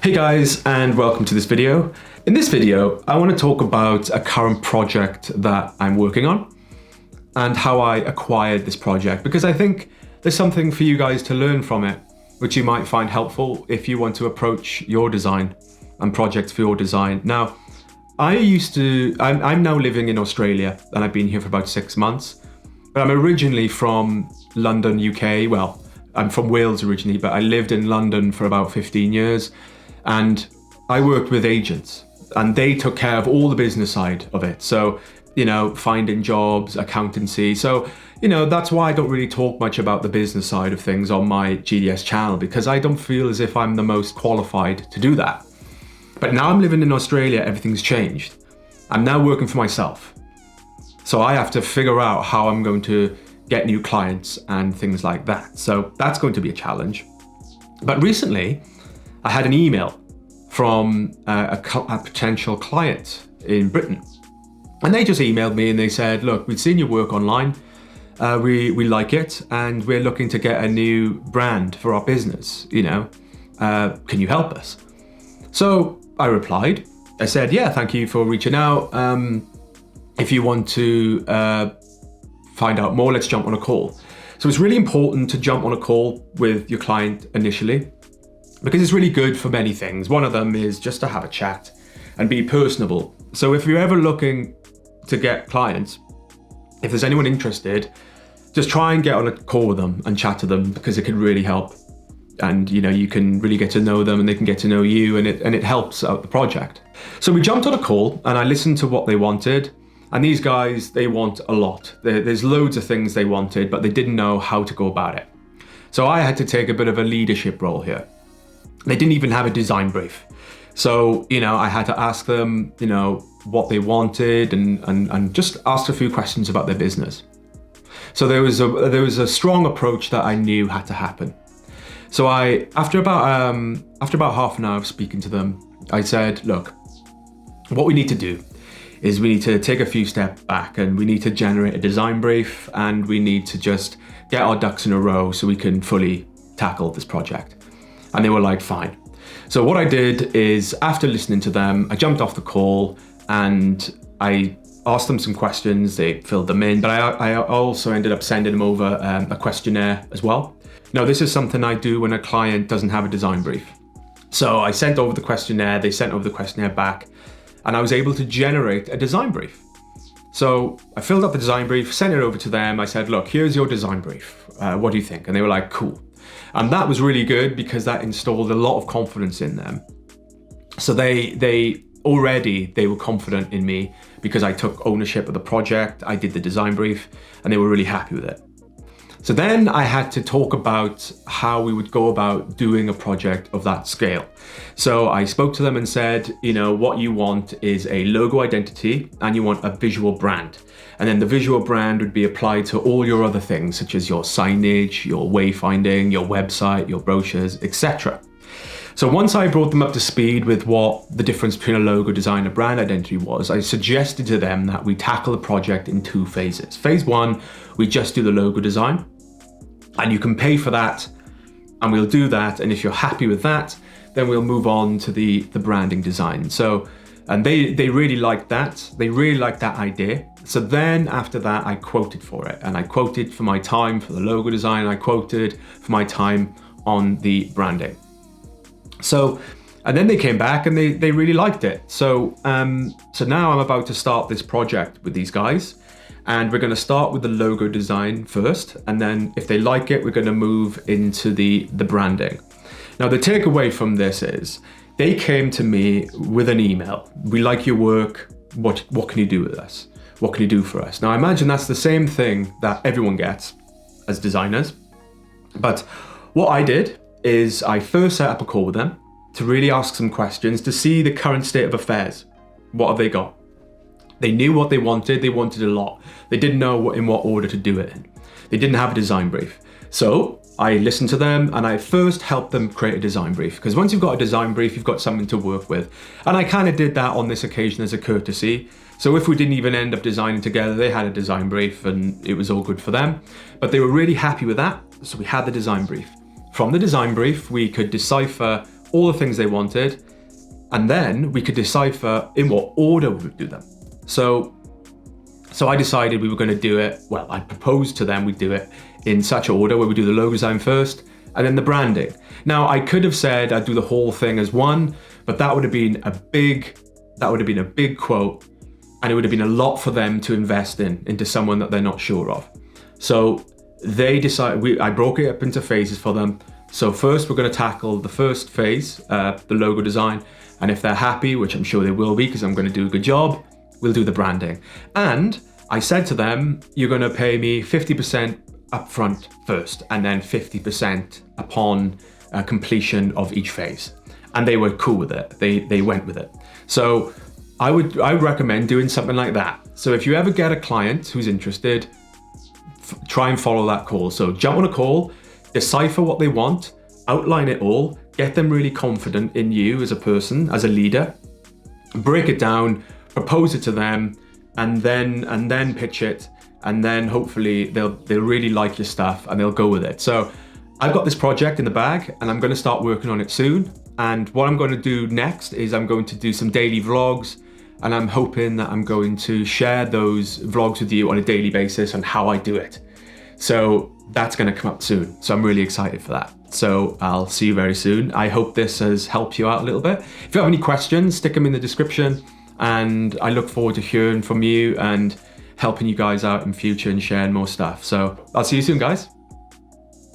Hey guys, and welcome to this video. In this video, I want to talk about a current project that I'm working on and how I acquired this project, because I think there's something for you guys to learn from it, which you might find helpful if you want to approach your design and projects for your design. Now, I'm now living in Australia and I've been here for about 6 months, but I'm originally from London, UK. Well, I'm from Wales originally, but I lived in London for about 15 years. And I worked with agents and they took care of all the business side of it. So, finding jobs, accountancy. So, that's why I don't really talk much about the business side of things on my GDS channel, because I don't feel as if I'm the most qualified to do that. But now I'm living in Australia, everything's changed. I'm now working for myself. So I have to figure out how I'm going to get new clients and things like that. So that's going to be a challenge. But recently, I had an email from a potential client in Britain. And they just emailed me and they said, look, we've seen your work online. We like it and we're looking to get a new brand for our business. Can you help us? So I replied. I said, yeah, thank you for reaching out. If you want to find out more, let's jump on a call. So it's really important to jump on a call with your client initially, because it's really good for many things. One of them is just to have a chat and be personable. So if you're ever looking to get clients, if there's anyone interested, just try and get on a call with them and chat to them, because it can really help. And you can really get to know them and they can get to know you, and it helps out the project. So we jumped on a call and I listened to what they wanted. And these guys, they want a lot. There's loads of things they wanted, but they didn't know how to go about it. So I had to take a bit of a leadership role here. They didn't even have a design brief. So, I had to ask them, what they wanted and just ask a few questions about their business. So there was a strong approach that I knew had to happen. So after about half an hour of speaking to them, I said, look, what we need to do is we need to take a few steps back and we need to generate a design brief and we need to just get our ducks in a row so we can fully tackle this project. And they were like, fine. So what I did is, after listening to them, I jumped off the call and I asked them some questions. They filled them in, but I also ended up sending them over a questionnaire as well. Now, this is something I do when a client doesn't have a design brief. So I sent over the questionnaire, they sent over the questionnaire back, and I was able to generate a design brief. So I filled up the design brief, sent it over to them. I said, look, here's your design brief. What do you think? And they were like, cool. And that was really good because that installed a lot of confidence in them. So they were confident in me because I took ownership of the project. I did the design brief and they were really happy with it. So then I had to talk about how we would go about doing a project of that scale. So I spoke to them and said, what you want is a logo identity and you want a visual brand. And then the visual brand would be applied to all your other things, such as your signage, your wayfinding, your website, your brochures, etc. So once I brought them up to speed with what the difference between a logo design and brand identity was, I suggested to them that we tackle the project in 2 phases. Phase 1, we just do the logo design, and you can pay for that, and we'll do that. And if you're happy with that, then we'll move on to the branding design. So, and they really liked that. They really liked that idea. So then after that, I quoted for it, and I quoted for my time for the logo design. I quoted for my time on the branding. So, and then they came back and they really liked it. So now I'm about to start this project with these guys, and we're going to start with the logo design first. And then if they like it, we're going to move into the branding. Now, the takeaway from this is they came to me with an email. We like your work. What can you do with us? What can you do for us? Now, I imagine that's the same thing that everyone gets as designers. But what I did is I first set up a call with them to really ask some questions to see the current state of affairs. What have they got? They knew what they wanted. They wanted a lot. They didn't know in what order to do it in. They didn't have a design brief. So I listened to them and I first helped them create a design brief, because once you've got a design brief, you've got something to work with. And I kind of did that on this occasion as a courtesy. So if we didn't even end up designing together, they had a design brief and it was all good for them. But they were really happy with that. So we had the design brief. From the design brief, we could decipher all the things they wanted, and then we could decipher in what order we would do them. So I decided we were going to do it, well, I proposed to them we'd do it in such order where we do the logo design first and then the branding. Now, I could have said I'd do the whole thing as one, but that would have been a big quote, and it would have been a lot for them to invest into someone that they're not sure of. So they decided, I broke it up into phases for them. So first we're going to tackle the first phase, the logo design. And if they're happy, which I'm sure they will be because I'm going to do a good job, we'll do the branding. And I said to them, you're going to pay me 50% upfront first, and then 50% upon completion of each phase. And they were cool with it. They went with it. So I would recommend doing something like that. So if you ever get a client who's interested, try and follow that call. So jump on a call, decipher what they want, outline it all, get them really confident in you as a person, as a leader, break it down, propose it to them, and then pitch it, and then hopefully they'll really like your stuff and they'll go with it. So I've got this project in the bag and I'm going to start working on it soon. And what I'm going to do next is I'm going to do some daily vlogs, and I'm hoping that I'm going to share those vlogs with you on a daily basis on how I do it. So that's going to come up soon. So I'm really excited for that. So I'll see you very soon. I hope this has helped you out a little bit. If you have any questions, stick them in the description, and I look forward to hearing from you and helping you guys out in future and sharing more stuff. So I'll see you soon, guys.